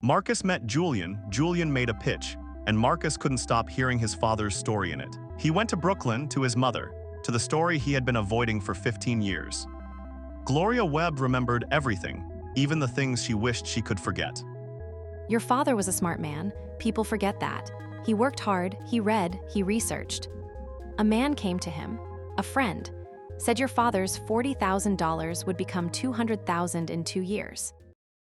Marcus met Julian, Julian made a pitch, and Marcus couldn't stop hearing his father's story in it. He went to Brooklyn, to his mother, to the story he had been avoiding for 15 years. Gloria Webb remembered everything, even the things she wished she could forget. Your father was a smart man. People forget that. He worked hard, he read, he researched. A man came to him, a friend, said your father's $40,000 would become $200,000 in 2 years.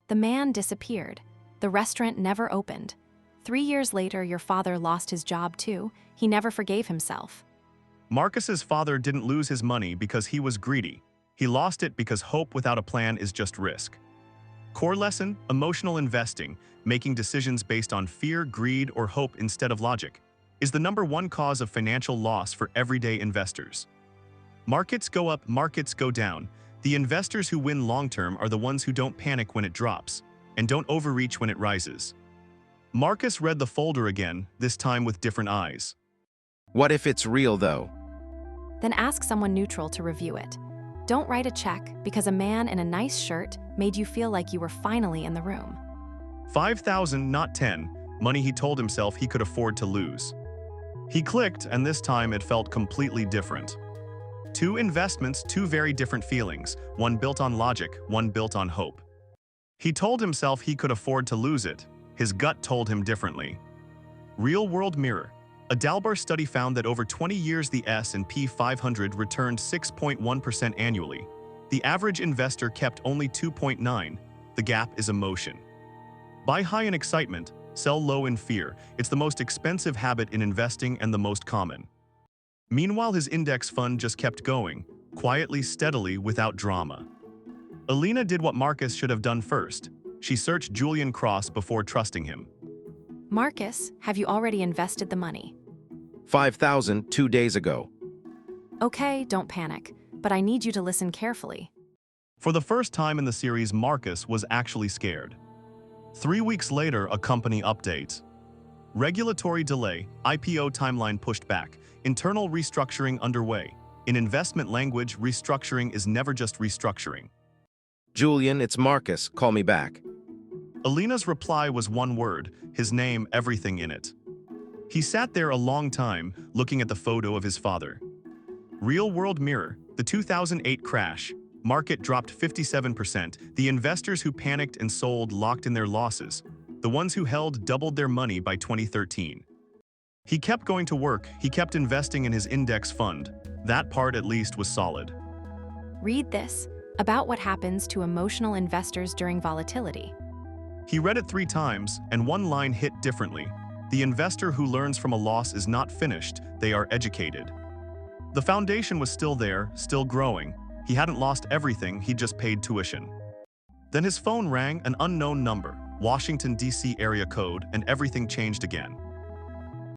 The man disappeared. The restaurant never opened. 3 years later, your father lost his job too. He never forgave himself. Marcus's father didn't lose his money because he was greedy. He lost it because hope without a plan is just risk. Core lesson: emotional investing, making decisions based on fear, greed, or hope instead of logic, is the #1 cause of financial loss for everyday investors. Markets go up, markets go down. The investors who win long-term are the ones who don't panic when it drops and don't overreach when it rises. Marcus read the folder again, this time with different eyes. What if it's real, though? Then ask someone neutral to review it. Don't write a check because a man in a nice shirt made you feel like you were finally in the room. 5,000, not 10, money he told himself he could afford to lose. He clicked, and this time it felt completely different. 2 investments, 2 very different feelings, one built on logic, one built on hope. He told himself he could afford to lose it. His gut told him differently. Real-world mirror. A Dalbar study found that over 20 years the S&P 500 returned 6.1% annually. The average investor kept only 2.9%. The gap is emotion. Buy high in excitement, sell low in fear. It's the most expensive habit in investing and the most common. Meanwhile, his index fund just kept going, quietly, steadily, without drama. Elena did what Marcus should have done first. She searched Julian Cross before trusting him. Marcus, have you already invested the money? 5,000 2 days ago. Okay, don't panic, but I need you to listen carefully. For the first time in the series, Marcus was actually scared. 3 weeks later, a company update. Regulatory delay, IPO timeline pushed back, internal restructuring underway. In investment language, restructuring is never just restructuring. Julian, it's Marcus. Call me back. Elena's reply was one word, his name, everything in it. He sat there a long time, looking at the photo of his father. Real-world mirror, the 2008 crash. Market dropped 57%. The investors who panicked and sold locked in their losses. The ones who held doubled their money by 2013. He kept going to work, he kept investing in his index fund. That part at least was solid. Read this, about what happens to emotional investors during volatility. He read it 3 times, and one line hit differently. The investor who learns from a loss is not finished, they are educated. The foundation was still there, still growing. He hadn't lost everything, he just paid tuition. Then his phone rang, an unknown number, Washington, D.C. area code, and everything changed again.